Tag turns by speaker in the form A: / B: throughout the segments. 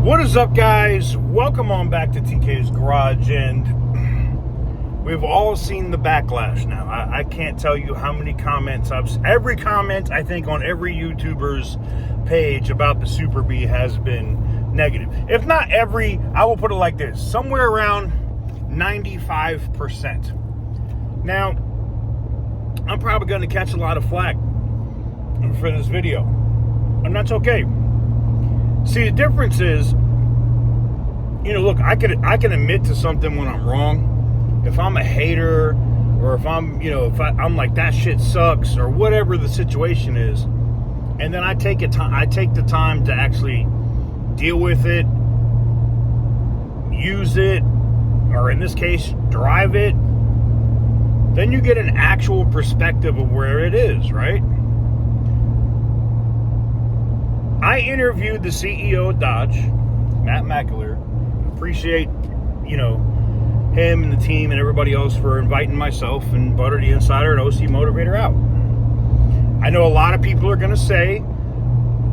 A: What is up, guys? Welcome on back to TK's Garage, and we've all seen the backlash now. I can't tell you how many comments every comment I think on every YouTuber's page about the SuperBee has been negative. If not every, I will put it like this, somewhere around 95%. Now, I'm probably going to catch a lot of flack for this video, and that's okay. See, the difference is, look, I can admit to something when I'm wrong. If I'm a hater, or if I'm, I'm like, that shit sucks, or whatever the situation is, and then I take the time to actually deal with it, use it, or in this case, drive it, then you get an actual perspective of where it is, right? I interviewed the CEO of Dodge, Matt McAlear. Appreciate, him and the team and everybody else for inviting myself and Butter the Insider and OC Motivator out. I know a lot of people are going to say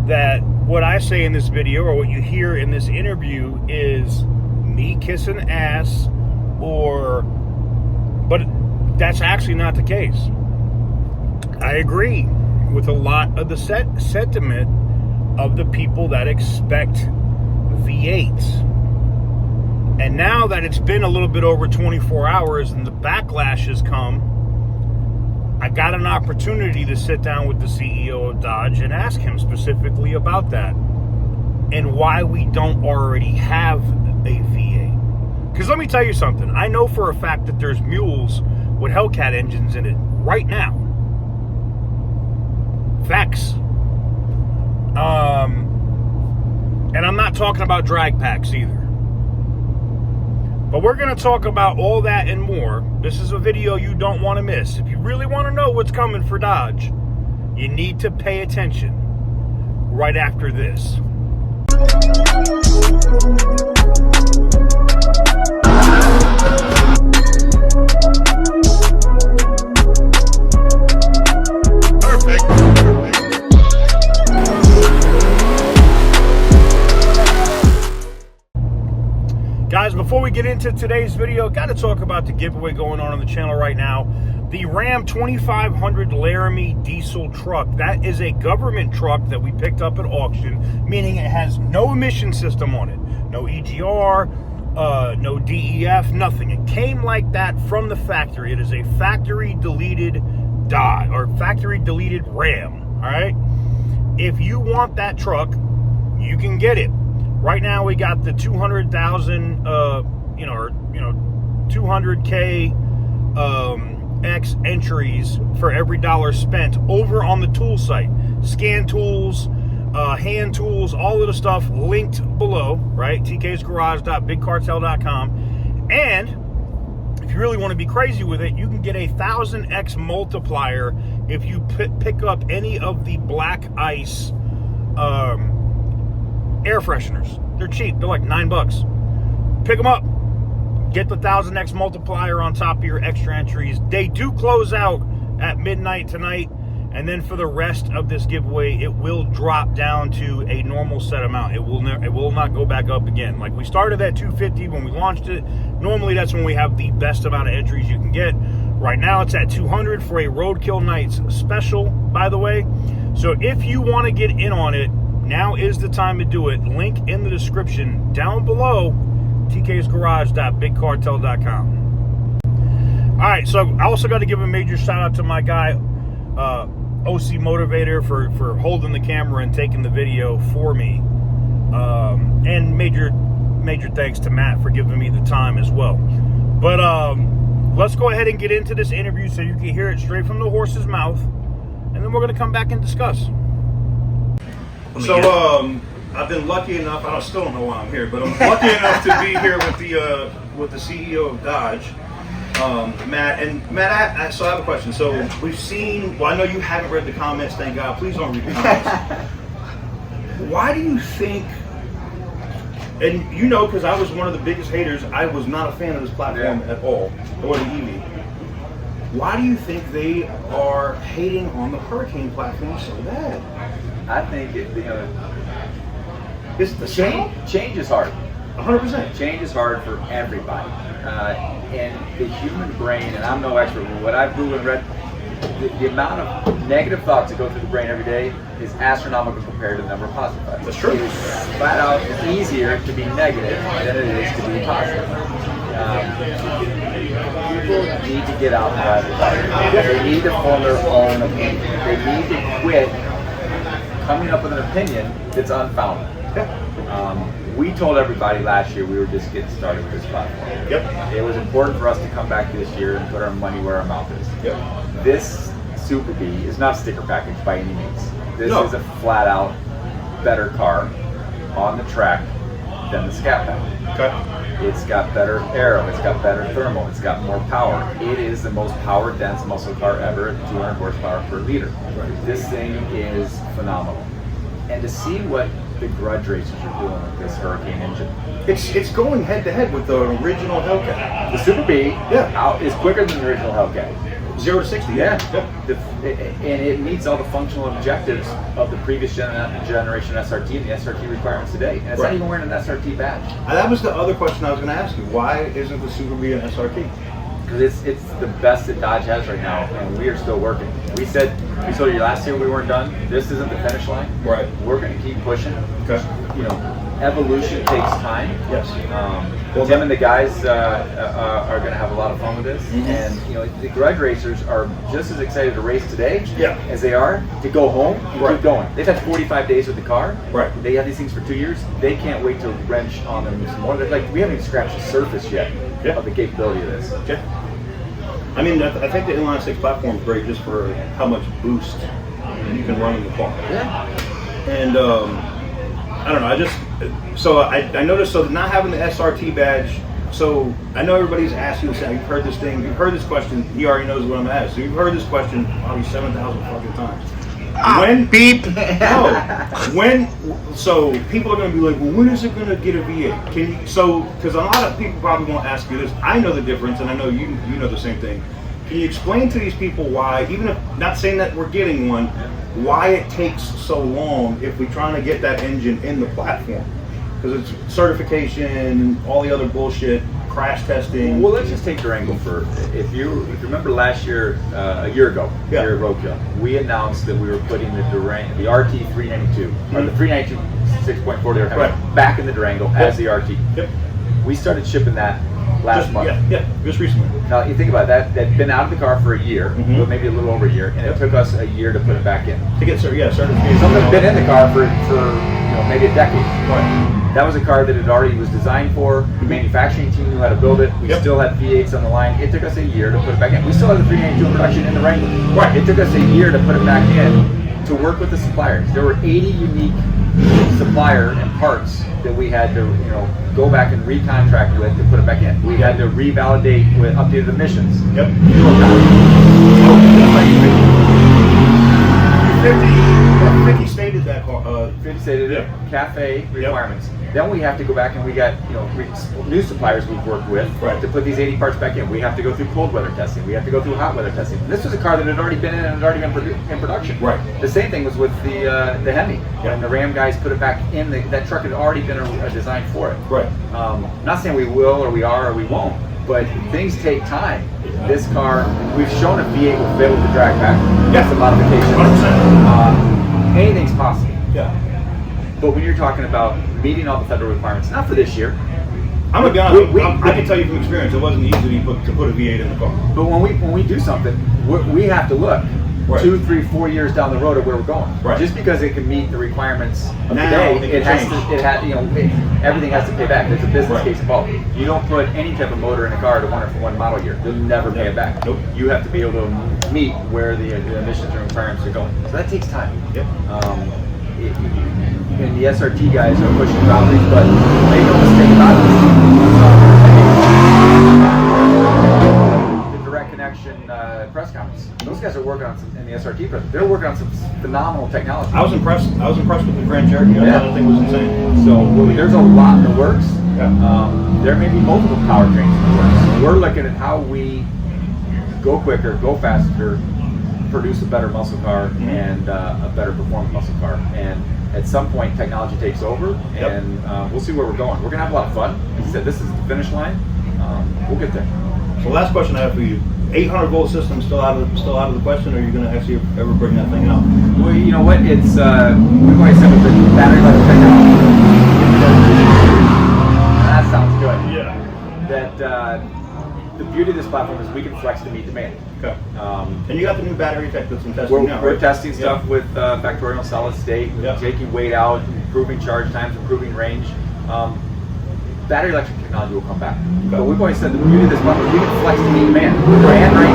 A: that what I say in this video or what you hear in this interview is me kissing ass, but that's actually not the case. I agree with a lot of the sentiment of the people that expect V8s. And now that it's been a little bit over 24 hours and the backlash has come, I got an opportunity to sit down with the CEO of Dodge and ask him specifically about that and why we don't already have a V8. Because let me tell you something. I know for a fact that there's mules with Hellcat engines in it right now. Facts. And I'm not talking about drag packs either. But we're going to talk about all that and more. This is a video you don't want to miss. If you really want to know what's coming for Dodge, you need to pay attention right after this. Guys, before we get into today's video, got to talk about the giveaway going on the channel right now. The Ram 2500 Laramie diesel truck. That is a government truck that we picked up at auction, meaning it has no emission system on it. No EGR, no DEF, nothing. It came like that from the factory. It is a factory deleted Dodge or factory deleted Ram, all right? If you want that truck, you can get it. Right now we got the 200,000, 200K X entries for every dollar spent over on the tool site. Scan tools, hand tools, all of the stuff linked below, right? TK'sgarage.bigcartel.com. And if you really want to be crazy with it, you can get a 1000X multiplier if you pick up any of the Black Ice air fresheners. They're cheap. They're like $9. Pick them up. Get the 1000X multiplier on top of your extra entries. They do close out at midnight tonight, and then for the rest of this giveaway, it will drop down to a normal set amount. It will not go back up again. Like we started at 250 when we launched it. Normally, that's when we have the best amount of entries you can get. Right now, it's at 200 for a Roadkill Nights special, by the way. So if you want to get in on it, now is the time to do it. Link in the description down below, TK'sgarage.bigcartel.com. All right, so I also got to give a major shout out to my guy, OC Motivator, for holding the camera and taking the video for me. And major thanks to Matt for giving me the time as well. But let's go ahead and get into this interview so you can hear it straight from the horse's mouth. And then we're going to come back and discuss. So, I've been lucky enough, I still don't know why I'm here, but I'm lucky enough to be here with the CEO of Dodge, Matt. And Matt, so I have a question. So we've seen, I know you haven't read the comments, thank God. Please don't read the comments. Why do you think, and because I was one of the biggest haters, I was not a fan of this platform at all, or the EV. Why do you think they are hating on the Hurricane platform so bad?
B: I think
A: Is it the
B: Change is hard.
A: 100%.
B: Change is hard for everybody. And the human brain, and I'm no expert, but what I've Googled and read, the amount of negative thoughts that go through the brain every day is astronomical compared to the number of positive thoughts.
A: That's true.
B: It is flat out easier to be negative than it is to be positive. People need to get out and drive the car. They need to form their own opinion. They need to quit coming up with an opinion that's unfounded. We told everybody last year we were just getting started with this platform.
A: Yep.
B: It was important for us to come back this year and put our money where our mouth is.
A: Yep.
B: This SuperBee is not a sticker package by any means. This
A: No.
B: is a flat out better car on the track than the Scat Pack.
A: Okay.
B: It's got better aero, it's got better thermal, it's got more power. It is the most power dense muscle car ever at 200 horsepower per liter.
A: Right.
B: This thing is phenomenal. And to see what the grudge racers are doing with this Hurricane engine.
A: It's going head to head with the original Hellcat.
B: The SuperBee
A: Yeah.
B: is quicker than the original Hellcat.
A: 0 to 60.
B: Yeah,
A: Yep.
B: and it meets all the functional objectives of the previous generation SRT and the SRT requirements today. And it's not even wearing an SRT badge.
A: That was the other question I was going to ask you. Why isn't the SuperBee an SRT?
B: Because it's the best that Dodge has right now, and we are still working. We told you last year we weren't done. This isn't the finish line.
A: Right.
B: We're going to keep pushing.
A: Okay.
B: You know, evolution takes time.
A: Yes.
B: Tim and the guys are going to have a lot of fun with this, and you know the grudge racers are just as excited to race today as they are to go home and keep going. They've had 45 days with the car.
A: Right.
B: They have these things for 2 years. They can't wait to wrench on them some more. They're like, we haven't even scratched the surface yet of the capability of this.
A: Yeah. I mean, I think the inline six platform is great just for how much boost you can run in the car.
B: Yeah.
A: And I don't know. I noticed. So not having the SRT badge. So I know everybody's asked you. You've heard this thing. You've heard this question. He already knows what I'm gonna ask. So you've heard this question probably 7,000 fucking times. When
C: beep.
A: No. When? So people are gonna be like, well, when is it gonna get a V8? Can you? So because a lot of people probably won't ask you this. I know the difference, and I know you know the same thing. Can you explain to these people why, even if not saying that we're getting one, why it takes so long if we're trying to get that engine in the platform? Because it's certification, all the other bullshit, crash testing.
B: Well, let's just take Durango for, if you remember last year, a year ago, here at Roadkill, we announced that we were putting the RT 392, or the 392 6.4 liter Hemi back in the Durango as the RT.
A: Yep.
B: We started shipping that last month.
A: Yeah, just recently.
B: Now you think about that, that'd been out of the car for a year, but maybe a little over a year, and it took us a year to put it back in.
A: To get certification.
B: Something's been in the car for maybe a decade.
A: Right.
B: That was a car that it already was designed for. The manufacturing team knew how to build it. We still had V8s on the line. It took us a year to put it back in. We still had the 392 in production in the Wrangler. Right. It took us a year to put it back in to work with the suppliers. There were 80 unique supplier and parts that we had to go back and recontract with to put it back in. We had to revalidate with updated emissions.
A: Yep. 50 stated that car.
B: 50 stated CAFE requirements. Then we have to go back and we got new suppliers we've worked with to put these 80 parts back in. We have to go through cold weather testing. We have to go through hot weather testing. And this was a car that had already been in and had already been in production. Right. The same thing was with the Hemi. When the Ram guys put it back in, that truck had already been designed for it. Right. Not saying we will or we are or we won't, but things take time. This car, we've shown a V8 will fit with the drag pack. Yes, the modifications. 100%. Anything's possible. Yeah. But when you're talking about meeting all the federal requirements, not for this year.
A: I'm gonna be honest. I can tell you from experience, it wasn't easy to put a V8 in the car.
B: But when we do something, we have to look 2, 3, 4 years down the road of where we're going. Right. Just because it can meet the requirements of today, everything has to pay back. There's a business case involved. You don't put any type of motor in a car to one model year. You'll never pay it back. Nope. You have to be able to meet where the emissions and requirements are going. So that takes time. Yep. And the SRT guys are pushing boundaries, but make no mistake about it. The direct connection press conference. Those guys are working on some in the SRT press. They're working on some phenomenal technology. I was impressed with the Grand Cherokee. I thought that thing was insane. So there's a lot in the works. Yeah. There may be multiple powertrains in the works. We're looking at how we go quicker, go faster, produce a better muscle car and a better performing muscle car. And at some point technology takes over, and we'll see where we're going. We're gonna have a lot of fun. As I said, this is the finish line. We'll get there.
A: So last question I have for you: 800 volt system still out of the question, or are you going to actually ever bring that thing out?
B: Well, you know what? It's we've always said with the battery electric technology. That sounds good.
A: Yeah.
B: That the beauty of this platform is we can flex to meet demand.
A: Okay. And you got the new battery tech that's in testing now, right?
B: We're testing stuff with Factorial solid state, taking weight out, improving charge times, improving range. Battery electric technology will come back. Okay. But we've always said the beauty of this platform, we can flex to meet demand. Brand right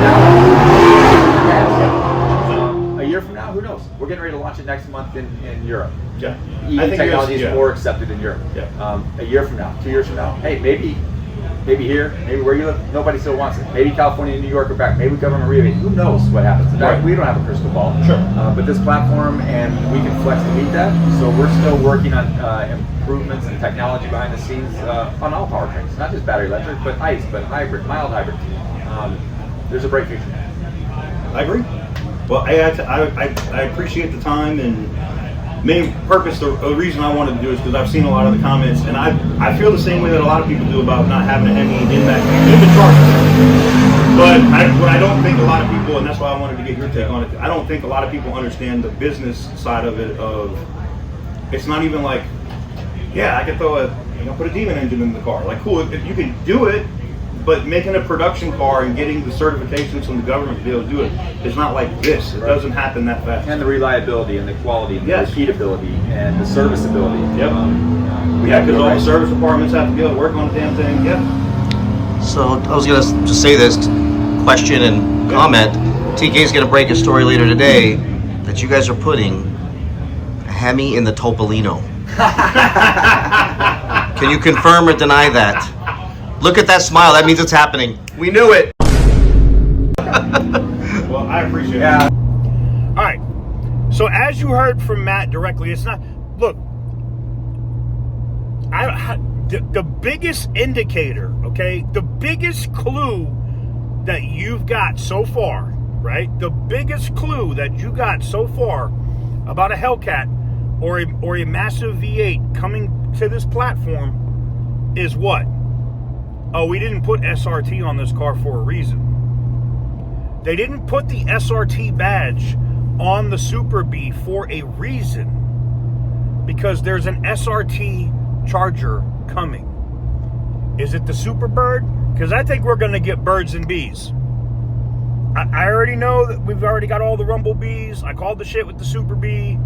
B: now. A year from now, who knows? We're getting ready to launch it next month in Europe.
A: Yeah.
B: EV technology is more accepted in Europe. Yeah. A year from now, 2 years from now, hey, maybe here, maybe where you live, nobody still wants it. Maybe California and New York are back. Maybe government rebate. Who knows what happens? Right. We don't have a crystal ball.
A: Sure.
B: But this platform, and we can flex to meet that. So we're still working on improvements and technology behind the scenes on all powertrains, not just battery electric, but ICE, but hybrid, mild hybrid. There's a bright future.
A: I agree. Well, I appreciate the time, and main purpose, the reason I wanted to do is because I've seen a lot of the comments, and I feel the same way that a lot of people do about not having a Hemi in the charger. But what I don't think a lot of people, and that's why I wanted to get your take on it, I don't think a lot of people understand the business side of it. It's not even like, yeah, I could put a demon engine in the car. Like, cool, if you can do it, but making a production car and getting the certifications from the government to be able to do it is not like this. It doesn't happen that fast.
B: And the reliability and the quality and the repeatability and the serviceability.
A: Yep. Because all the service departments have to be able to work on the damn thing. Yep.
C: So I was going to just say this question and comment. TK is going to break a story later today that you guys are putting a Hemi in the Topolino. Can you confirm or deny that? Look at that smile. That means it's happening. We knew it.
A: Well, I appreciate it. All right. So as you heard from Matt directly, it's not. Look, the biggest indicator, okay, the biggest clue that you've got so far, right? The biggest clue that you got so far about a Hellcat or a massive V8 coming to this platform is what? Oh, we didn't put SRT on this car for a reason. They didn't put the SRT badge on the SuperBee for a reason. Because there's an SRT charger coming. Is it the Superbird? Because I think we're going to get birds and bees. I already know that we've already got all the Rumble Bees. I called the shit with the SuperBee.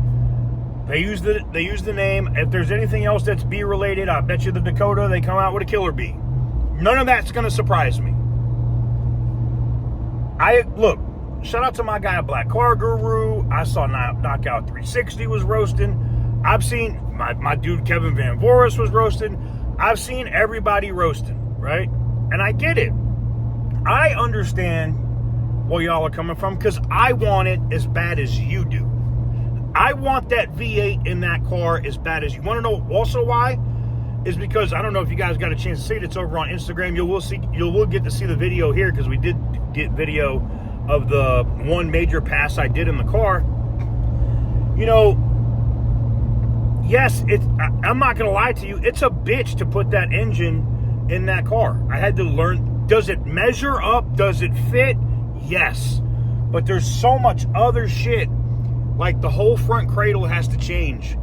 A: They use the name. If there's anything else that's bee related, I bet you the Dakota, they come out with a killer bee. None of that's going to surprise me. Look, shout out to my guy, Black Car Guru. I saw Knockout 360 was roasting. I've seen my dude Kevin Van Voris was roasting. I've seen everybody roasting, right? And I get it. I understand where y'all are coming from because I want it as bad as you do. I want that V8 in that car as bad as you. Want to know also why? Is because I don't know if you guys got a chance to see it. It's over on Instagram. You will get to see the video here because we did get video of the one major pass I did in the car. You know, yes, I'm not gonna lie to you. It's a bitch to put that engine in that car. I had to learn. Does it measure up? Does it fit? Yes, but there's so much other shit. Like the whole front cradle has to change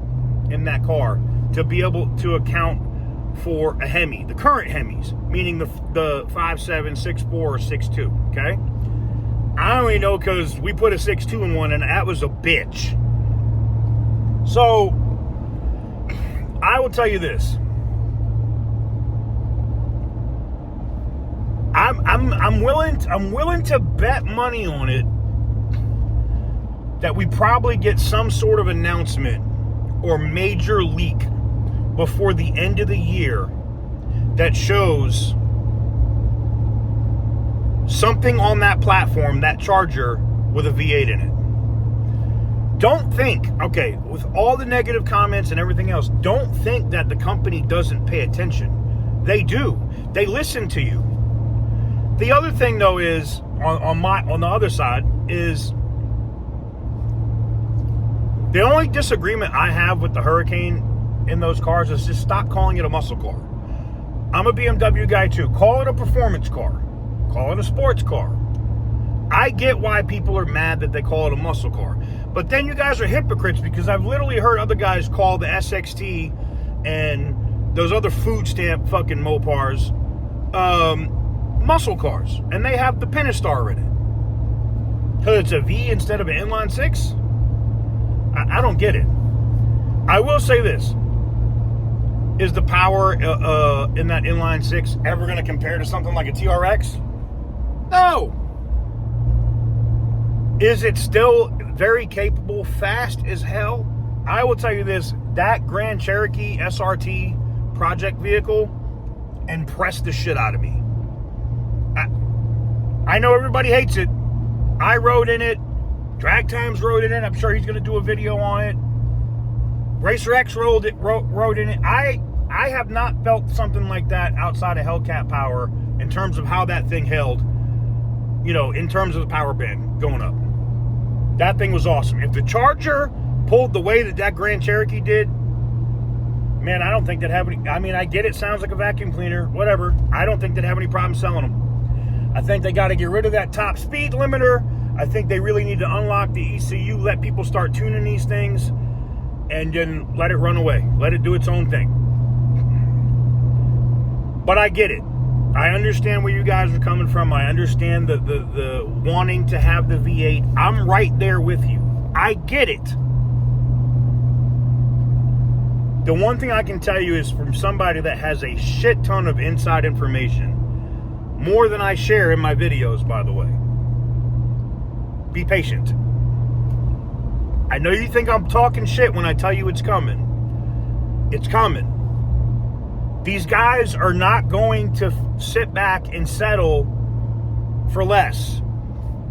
A: in that car to be able to account for a Hemi, the current Hemis, meaning the 5.7, 6.4, or 6.2, okay? I only know because we put a 6.2 in one, and that was a bitch. So, I will tell you this. I'm willing to bet money on it that we probably get some sort of announcement or major leak before the end of the year that shows something on that platform, that charger, with a V8 in it. Don't think, okay, with all the negative comments and everything else, don't think that the company doesn't pay attention. They do. They listen to you. The other thing, though, is, on the other side, is The only disagreement I have with the Hurricane in those cars is just stop calling it a muscle car. I'm a BMW guy too. Call it a performance car. Call it a sports car. I get why people are mad that they call it a muscle car. But then you guys are hypocrites, because I've literally heard other guys call the SXT and those other food stamp fucking Mopars muscle cars. And they have the Pentastar in it. Because it's a V instead of an inline six? I don't get it. I will say this. Is the power in that inline six ever going to compare to something like a TRX? No. Is it still very capable, fast as hell? I will tell you this, that Grand Cherokee SRT project vehicle impressed the shit out of me. I know everybody hates it. I rode in it. Drag Times rode in it. I'm sure he's going to do a video on it. Racer X rode in it. I have not felt something like that outside of Hellcat power in terms of how that thing held, you know, in terms of the power band going up. That thing was awesome. If the Charger pulled the way that Grand Cherokee did, man, I don't think they'd have any. I mean, I get it sounds like a vacuum cleaner, whatever. I don't think they'd have any problem selling them. I think they got to get rid of that top speed limiter. I think they really need to unlock the ECU, let people start tuning these things, and then let it run away. Let it do its own thing. But I get it. I understand where you guys are coming from. I understand the wanting to have the V8. I'm right there with you. I get it. The one thing I can tell you is from somebody that has a shit ton of inside information, more than I share in my videos, by the way. Be patient. I know you think I'm talking shit when I tell you it's coming. It's coming. These guys are not going to sit back and settle for less.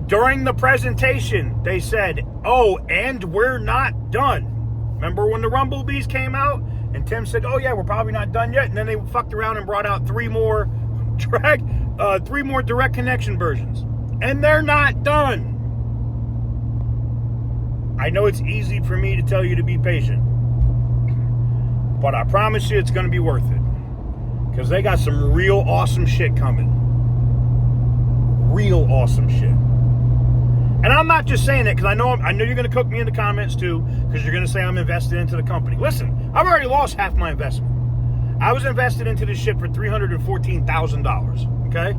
A: During the presentation, they said, oh, and we're not done. Remember when the Rumblebees came out? And Tim said, oh yeah, we're probably not done yet. And then they fucked around and brought out three more direct connection versions. And they're not done. I know it's easy for me to tell you to be patient. But I promise you it's going to be worth it. Because they got some real awesome shit coming. Real awesome shit. And I'm not just saying that because I know you're going to cook me in the comments too, because you're going to say I'm invested into the company. Listen, I've already lost half my investment. I was invested into this shit for $314,000. Okay?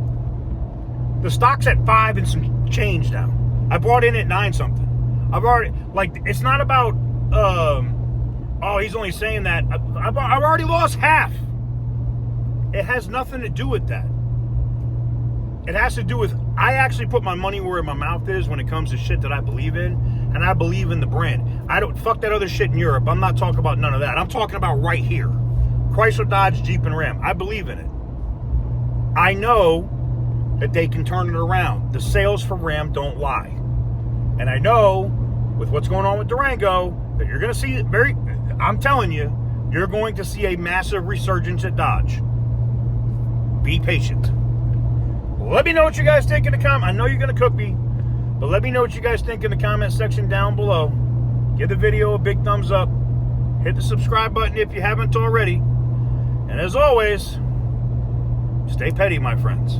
A: The stock's at 5 and some change now. I bought in at 9 something. I've already, like, it's not about, oh, he's only saying that. I've already lost half. It has nothing to do with that. It has to do with, I actually put my money where my mouth is when it comes to shit that I believe in, and I believe in the brand. I don't, fuck that other shit in Europe. I'm not talking about none of that. I'm talking about right here. Chrysler, Dodge, Jeep, and Ram. I believe in it. I know that they can turn it around. The sales for Ram don't lie. And I know, with what's going on with Durango, that you're going to see I'm telling you, you're going to see a massive resurgence at Dodge. Be patient. Let me know what you guys think in the comment. I know you're going to cook me, but let me know what you guys think in the comment section down below. Give the video a big thumbs up. Hit the subscribe button if you haven't already. And as always, stay petty, my friends.